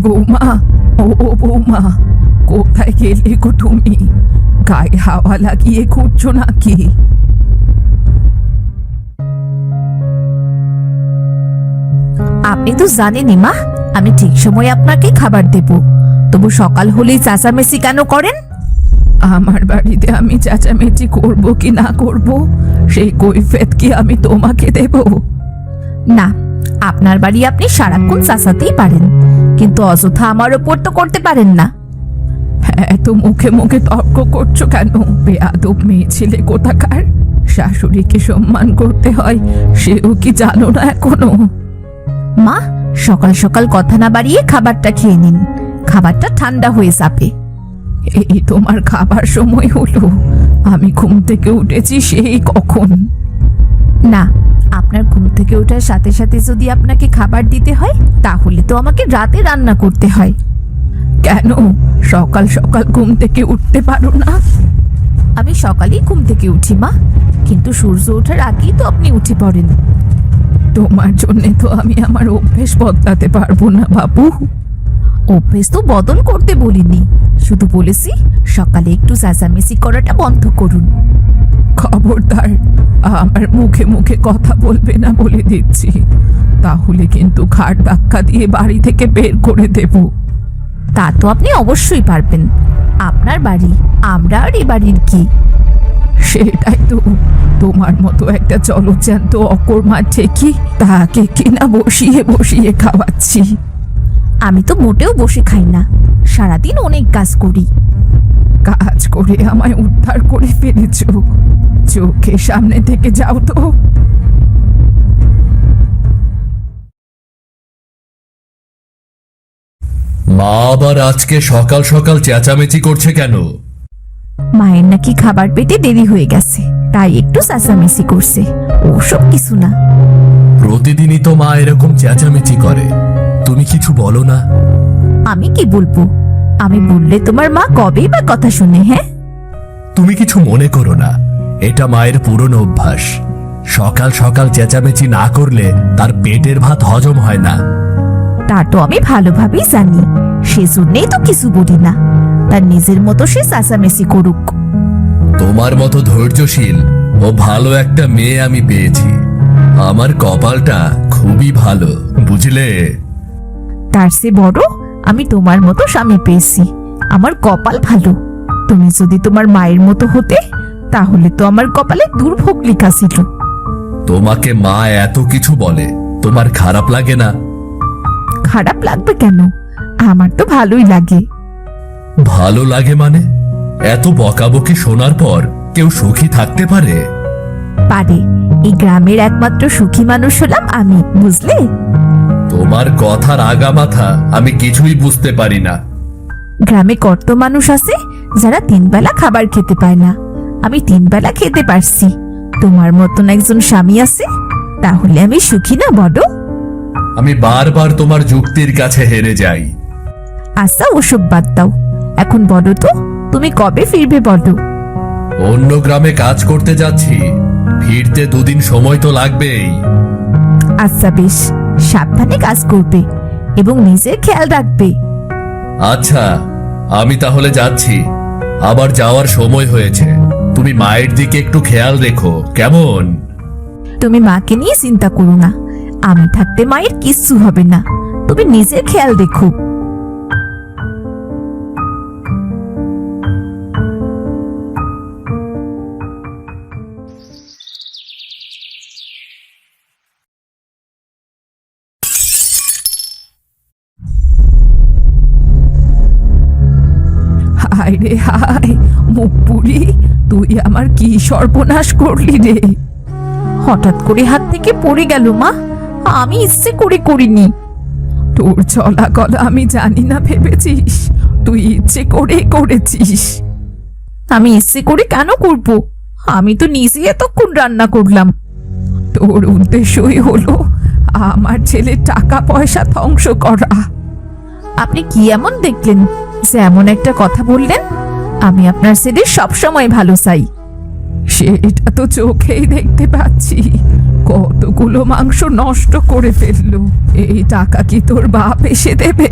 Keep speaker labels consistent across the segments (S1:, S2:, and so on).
S1: বৌমা, ও বৌমা, কোথায় গেলে গো তুমি? গায়ে হাওয়া লাগিয়ে ঘুরছো নাকি?
S2: আপনি তো জানেনই মা, আমি ঠিক সময়ে আপনাকে খাবার দেব, তবু সকাল হলেই চেঁচামেচি কেন করেন?
S1: আমার বাড়িতে আমি চেঁচামেচি করব কি না করব, সেই কৈফিয়ত কি আমি তোমাকে দেব?
S2: না, আপনার বাড়ি আপনি সারাক্ষণ চেঁচাতেই পারেন, কিন্তু অযথা আমার ওপর তো করতে পারেন না।
S1: এত মুখে মুখে তর্ক করছো কেন? বেয়াদব মেয়ে ছেলে কোথাকার! শাশুড়িকে সম্মান করতে হয় সেও কি জানো না এখনো?
S2: মা, সকাল সকাল কথা না বাড়িয়ে খাবারটা খেয়ে নিন, খাবারটা ঠান্ডা হয়ে যাবে।
S1: এই তোমার খাবার সময় হলো? আমি ঘুম থেকে উঠেছি সেই কখন।
S2: না, আপনার ঘুম থেকে ওঠার সাথে সাথে যদি আপনাকে খাবার দিতে হয়, তাহলে তো আমাকে রাতে রান্না করতে হয়।
S1: কেন সকাল সকাল ঘুম থেকে উঠতে পারো না?
S2: আমি সকালেই ঘুম থেকে উঠি মা, কিন্তু সূর্য ওঠার আগেই তো আপনি উঠে পড়েন।
S1: তোমার জন্য তো আমি আমার অভ্যেস বদলাতে পারবো না বাবু।
S2: অভ্যেস তো বদল করতে বলিনি, শুধু বলেছি সকালে একটু চেঁচামেচি করাটা বন্ধ করুন।
S1: খবরদার আমার মুখে মুখে কথা বলবে না বলে দিচ্ছি, তাহলে কিন্তু ঘাড় ধাক্কা দিয়ে বাড়ি থেকে বের করে দেব।
S2: তা তো আপনি অবশ্যই পারবেন, আপনার বাড়ি, আমরা আর এ বাড়ির কি?
S1: সেটাই তো, তোমার মতো একটা জলজ্যান্ত অকর্মা ঠিকই তাকে কিনা বসিয়ে বসিয়ে খাওয়াচ্ছি।
S2: আমি তো মোটেও বসে খাই না, সারাদিন অনেক কাজ করি।
S1: কাজ করে আমায় উদ্ধার করে ফেলেছ, চোখের সামনে থেকে যাও তো।
S3: মা আবার আজকে সকাল সকাল চেঁচামেচি করছে কেন?
S2: মায়ের নাকি খাবার পেতে দেরি হয়ে গেছে, তাই একটু চেঁচামেচি করছে, ওসব কিছু না।
S3: প্রতিদিনই তো মা এরকম চেঁচামেচি করে, তুমি কিছু বলো না?
S2: আমি কি বলবো? আমি বললে তোমার মা কবেই বা কথা শুনে? হ্যাঁ,
S3: তুমি কিছু মনে করো না, এটা মায়ের পুরনো অভ্যাস। সকাল সকাল চেঁচামেচি না করলে তার পেটের ভাত হজম হয় না।
S2: তা তো আমি ভালোভাবেই জানি, সেজন্যই তো কিছু বলি না, তার নিজের মতো সে চেঁচামেচি করুক।
S3: তোমার মতো ধৈর্যশীল ও ভালো একটা মেয়ে আমি পেয়েছি। আমার কপালটা খুবই ভালো, বুঝলে?
S2: তার চেয়ে বড় আমি তোমার মতো স্বামী পেয়েছি, আমার কপাল ভালো। তুমি যদি তোমার মায়ের মতো হতে, তাহলে তো আমার কপালে দুর্ভোগ লেখা ছিল।
S3: তোমাকে মা এত কিছু বলে, তোমার খারাপ লাগে না?
S2: খারাপ লাগবে কেন? আমার তো ভালোই লাগে।
S3: ভালো লাগে মানে? এত বকাবকি শোনার পর কেউ সুখী থাকতে পারে?
S2: পারে, এই গ্রামের একমাত্র সুখী মানুষ হলাম আমি, বুঝলে?
S3: তোমার কথার আগামাথা আমি কিছুই বুঝতে পারি না।
S2: গ্রামে কত মানুষ আছে যারা 3 বেলা খাবার খেতে পায় না, আমি 3 বেলা খেতে পারছি। তোমার মতন একজন স্বামী আছে, তাহলে আমি সুখী না বলো?
S3: আমি বারবার তোমার যুক্তির কাছে হেরে যাই।
S2: আচ্ছা, ওসব বাদ দাও, এখন বলো তো তুমি কবে ফিরবে বলো?
S3: অন্য গ্রামে কাজ করতে যাচ্ছি, ফিরতে 2 দিন সময় তো লাগবেই।
S2: আচ্ছা বেশ, সাবধানে কাজ করবে এবং নিজের খেয়াল রাখবে।
S3: আচ্ছা, আমি তাহলে যাচ্ছি, আবার যাওয়ার সময় হয়েছে। তুমি মায়ের দিকে একটু খেয়াল রেখো, কেমন?
S2: তুমি মাকে নিয়ে চিন্তা করো না, আমি থাকতে মায়ের কিচ্ছু হবে না, তুমি নিজের খেয়াল রেখো।
S1: হায় রে হায়, মুখ পুরি, তুই আমার কি সর্বনাশ করলি রে!
S2: হঠাৎ করে হাত থেকে পড়ে গেল মা, আমি ইচ্ছে করে করিনি।
S1: তোর চলা গলা আমি জানি না ভেবেছিস? তুই ইচ্ছে করে করেছিস।
S2: আমি ইচ্ছে করে কেন করব? আমি তো নিজে এতক্ষণ রান্না করলাম।
S1: তোর উদ্দেশ্যই হলো আমার ছেলের টাকা পয়সা ধ্বংস করা।
S2: আপনি কি এমন দেখলেন যে এমন একটা কথা বললেন? আমি আপনার ছেলের সবসময় ভালো চাই।
S1: সেটা তো চোখেই দেখতে পাচ্ছি, কতগুলো মাংস নষ্ট করে ফেললো। এই টাকা কি তোর বাপ এসে দেবে?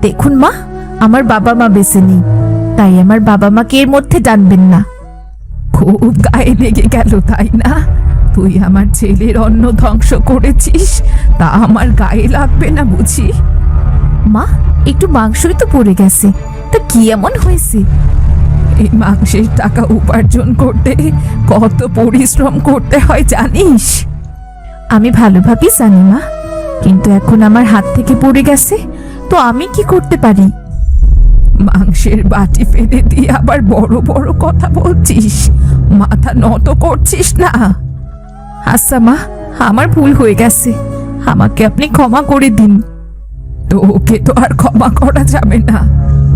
S2: দেখুন মা, আমার বাবা মা বেঁচে নেই, তাই আমার বাবা মাকে এর মধ্যে টানবেন না।
S1: খুব গায়ে লেগে গেল তাই না? তুই আমার ছেলের অন্ন ধ্বংস করেছিস, তা আমার গায়ে লাগবে না বুঝি?
S2: মা, একটু মাংসই তো পড়ে গেছে, তা কি এমন হয়েছে?
S1: এই মাংসের টাকা উপার্জন করতে কত পরিশ্রম করতে হয় জানিস?
S2: আমি ভালোভাবেই জানি মা, কিন্তু এখন আমার হাত থেকে পড়ে গেছে, তো আমি কি করতে পারি?
S1: মাংসের বাটি ফেলে দিয়ে আবার বড় বড় কথা বলছিস, মাথা নত করছিস না?
S2: আচ্ছা মা, আমার ভুল হয়ে গেছে, আমাকে আপনি ক্ষমা করে দিন।
S1: তোকে তো আর ক্ষমা করা যাবে না,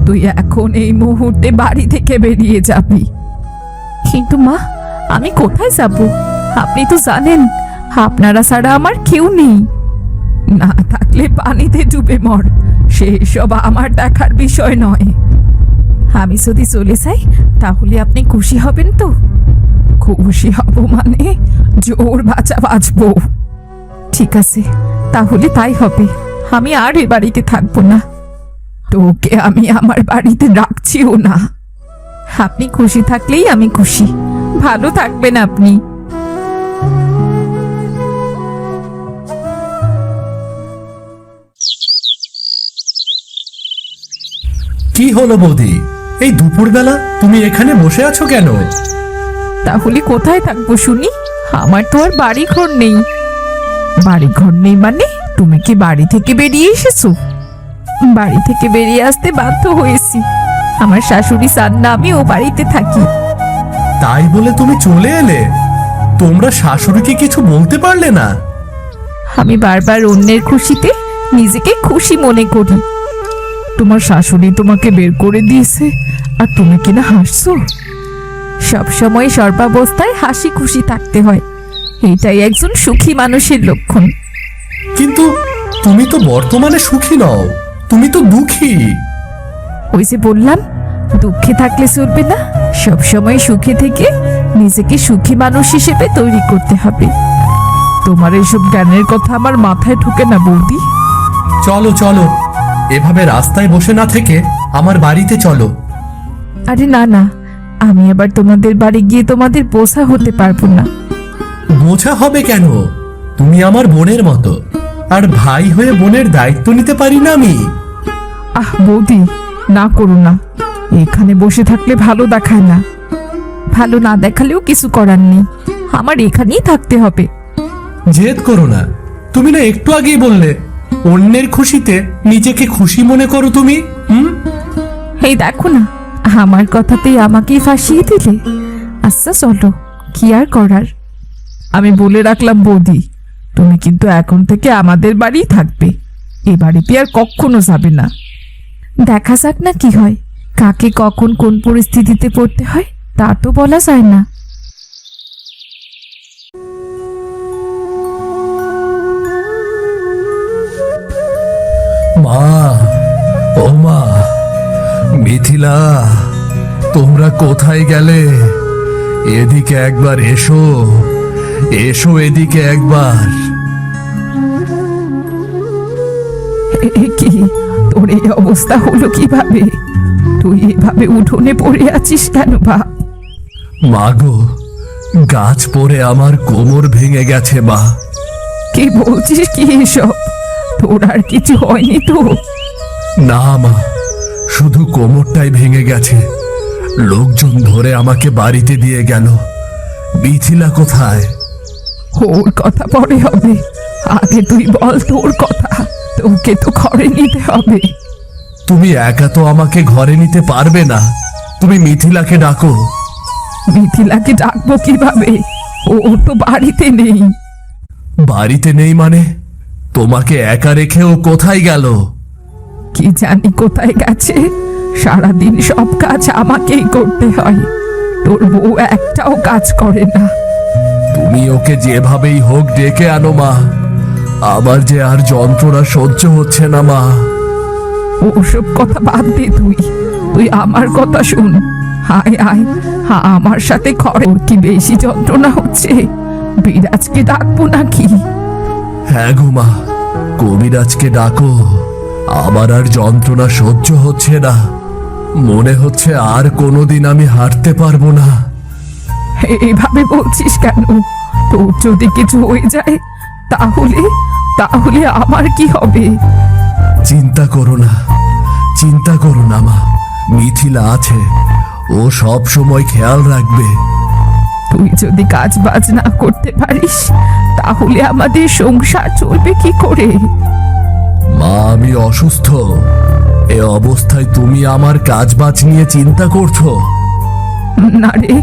S1: তুই এখন এই মুহূর্তে বাড়ি থেকে বেরিয়ে যাবি।
S2: কিন্তু মা, আমি কোথায় যাব? আপনি তো জানেন আপনারা ছাড়া আমার কেউ নেই।
S1: না থাকলে পানিতে ডুবে মর, সেসব আমার দেখার বিষয় নয়।
S2: আমি যদি চলে যাই তাহলে আপনি খুশি হবেন তো?
S1: খুশি হব মানে জোর বাঁচা বাঁচবো।
S2: ঠিক আছে, তাহলে তাই হবে, আমি আর এ বাড়িতে থাকবো না।
S1: তোকে আমি আমার বাড়িতে রাখছিও না।
S2: আপনি খুশি থাকলেই আমি খুশি। ভালো থাকবেন আপনি।
S3: কি হলো বৌদি, এই দুপুরবেলা তুমি এখানে বসে আছো কেন?
S2: তাহলে কোথায় থাকবো শুনি? আমার তো আর বাড়ি ঘর নেই। বাড়ি ঘর নেই মানে? তুমি কি বাড়ি থেকে বেরিয়ে এসেছো? বাড়ি থেকে বেরিয়ে আসতে বাধ্য হয়েছি, আমার শাশুড়ি চান না আমি ও বাড়িতে থাকি।
S3: তাই বলে তুমি চলে এলে? তোমরা শাশুড়িকে কিছু বলতে পারলে না?
S2: আমি বারবার অন্যের খুশিতে নিজেকে খুশি মনে করি।
S1: তোমার শাশুড়ি তোমাকে বের করে দিয়েছে আর তুমি কিনা হাসছো?
S2: সবসময় সর্বাবস্থায় হাসি খুশি থাকতে হয়, এটাই একজন সুখী মানুষের লক্ষণ।
S3: কিন্তু তুমি তো বর্তমানে সুখী নও, তুমি তো দুঃখী।
S2: ওই যে বললাম, দুঃখে থাকলে চলবে না, সবসময় সুখে থেকে নিজেকে সুখী মানুষ হিসেবে তৈরি করতে হবে।
S1: তোমার এইসব জ্ঞানের কথা আমার মাথায় ঢুকে না বৌদি।
S3: চলো চলো, এভাবে রাস্তায় বসে না থেকে আমার বাড়িতে চলো।
S2: আরে না না, আমি আবার তোমাদের বাড়ি গিয়ে তোমাদের বোঝা হতে পারবো না।
S3: বোঝা হবে কেন? তুমি আমার বোনের মতো, আর ভাই হয়ে বোনের দায়িত্ব নিতে পারি না আমি?
S1: আহ বৌদি, না করো না, এখানে বসে থাকলে ভালো দেখায় না।
S2: ভালো না দেখালেও কিছু করার নেই, আমার এখানেই থাকতে হবে।
S3: জেদ করো না, তুমি না একটু আগেই বললে অন্যের খুশিতে নিজেকে খুশি মনে করো তুমি।
S2: এই দেখো না, আমার কথাতেই আমাকেই ফাঁসিয়ে দিলে। আচ্ছা চলো, কি আর করার।
S1: আমি বলে রাখলাম বৌদি, তুমি কিন্তু এখন থেকে আমাদের বাড়িই থাকবে, এ বাড়িতে আর কখনো যাবে না।
S2: দেখা যাক না কি হয়, কাকে কখন কোন পরিস্থিতিতে পড়তে হয় তা তো বলা যায় না।
S3: মা, ও মা, মিথিলা, তোমরা কোথায় গেলে? এদিকে একবার এসো, এসো এদিকে একবার।
S1: কি তোর এই অবস্থা হলো কিভাবে? তুই এভাবে উঠোনে পড়ে আছিস কেন বাপ?
S3: মাগো, গাছ পড়ে আমার কোমর ভেঙে গেছে মা।
S1: কি বলছিস কি এসব? তোর আর কিছু হয়নি তো?
S3: না মা, শুধু কোমরটাই ভেঙে গেছে। লোকজন ধরে আমাকে বাড়িতে দিয়ে গেল। মিথিলা কোথায়?
S1: ওর কথা পরে হবে, আগে তুই বল তোর কথা। তোকে তো ঘরে নিতে হবে।
S3: তুমি একা তো আমাকে ঘরে নিতে পারবে না, তুমি মিথিলাকে ডাকো।
S1: মিথিলাকে ডাকবো কিভাবে? ও তো বাড়িতে নেই।
S3: বাড়িতে নেই মানে? তোমাকে একা রেখে ও কোথায় গেল?
S1: কি জানি কোথায় গেছে, সারাদিন সব কাজ আমাকেই করতে হয়, তোর বউ একটাও কাজ করে না।
S3: তুমি ওকে যেভাবেই হোক ডেকে আনো মা, আমার যে আর যন্ত্রণা সহ্য হচ্ছে না মা।
S1: ওসব কথা বাদ দে, তুই তুই আমার কথা শুন। হায় আয়, আমার সাথে ঘরে। ওর কি বেশি যন্ত্রণা হচ্ছে? বিরাজকে ডাকবো নাকি?
S3: হ্যাঁ গো মা, কবিরাজকে ডাকো, আমার আর যন্ত্রণা সহ্য হচ্ছে না। মনে হচ্ছে আর কোনোদিন আমি হাঁটতে পারবো না।
S1: এইভাবে বলছিস কেন? তোর যদি কিছু হয়ে যায় তাহলে তাহলে আমার কি হবে?
S3: চিন্তা করো না, চিন্তা করো না মা। মিথিলা আছে, ও সব সময় খেয়াল রাখবে।
S1: তুই যদি কাজ বাজ না করতে পারিস তাহলে আমাদের সংসার চলবে কি করে?
S3: মা, আমি অসুস্থ। এ অবস্থায় তুমি আমার কাজ বাজ নিয়ে চিন্তা করছো?
S1: না রে,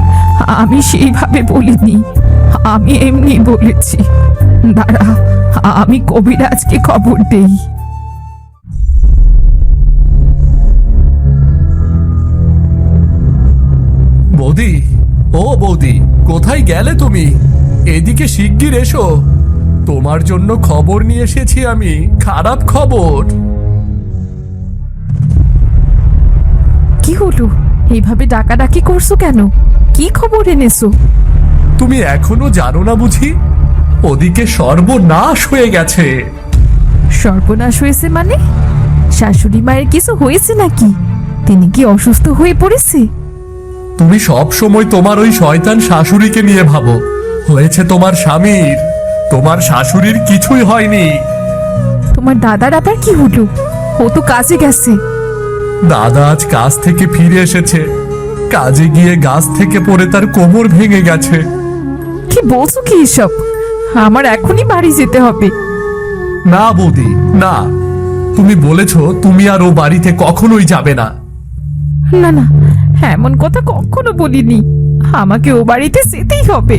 S1: আমি সেইভাবে বলিনি, আমি এমনি বলেছি। দাঁড়া, আমি কবিরাজকে খবর দেই।
S3: বৌদি, ও বৌদি, কোথায় গেলে তুমি? এদিকে শিগগির এসো। তোমার জন্য খবর নিয়ে এসেছি আমি, খারাপ খবর।
S1: কি হলো? এইভাবে ডাকাডাকি করছো কেন? কি খবর এনেছো?
S3: তুমি এখনো জানো না বুঝি? ওদিকে সর্বনাশ হয়ে গেছে।
S1: সর্বনাশ হয়েছে মানে? শাশুড়ি মায়ের কিছু হয়েছে নাকি? তিনি কি অসুস্থ হয়ে পড়েছে?
S3: তুমি সব সময় তোমার ওই শয়তান শাশুড়িকে নিয়ে ভাবো। হয়েছে তোমার স্বামীর, তোমার শাশুড়ির কিছুই হয়নি।
S1: তোমার দাদার আবার কি হলো? ও তো কাজে গেছে।
S3: দাদা আজ কাজ থেকে ফিরে এসেছে। কাজে গিয়ে গাছ থেকে পড়ে তার কোমর ভেঙে গেছে।
S1: কি বলছো কি এসব? আমার এখনই বাড়ি যেতে হবে।
S3: না বৌদি, না। তুমি বলেছো তুমি আর ও বাড়িতে কখনোই যাবে না।
S1: না না, এমন কথা কখনো বলিনি। আমাকে ও বাড়িতে যেতেই হবে।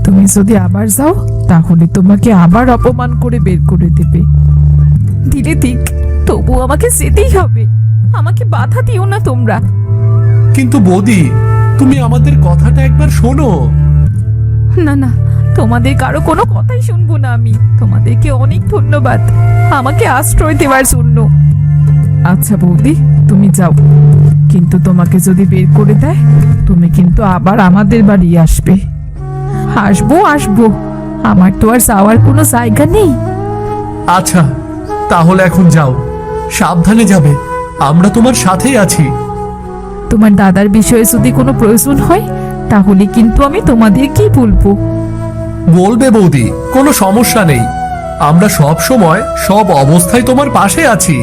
S1: তুমি যদি আবার যাও তাহলে তোমাকে আবার অপমান করে বের করে দেবে। দিলে ঠিক, তবু আমাকে যেতেই হবে। আমাকে বাধা দিও না তোমরা।
S3: কিন্তু বৌদি, তুমি আমাদের কথাটা একবার শোনো।
S1: না না, তোমাদের কারো কোনো কথাই শুনবো না আমি। তোমাদেরকে অনেক ধন্যবাদ আমাকে আশ্রয় দেওয়ার জন্য। আচ্ছা বৌদি, তুমি যাও, কিন্তু তোমাকে যদি বের করে দেয় তুমি কিন্তু আবার আমাদের বাড়ি আসবে। আসবো আসবো, আমার তো আর যাওয়ার কোনো জায়গা নেই।
S3: আচ্ছা, তাহলে এখন যাও, সাবধানে যাবে। আমরা তোমার সাথেই আছি।
S1: তোমার দাদার বিষয়ে যদি কোনো প্রয়োজন হয় তাহলে কিন্তু আমি তোমাদেরকেই বলবো।
S3: বলবে বৌদি, কোনো সমস্যা নেই। আমরা সব সময় সব অবস্থায় তোমার পাশে আছি।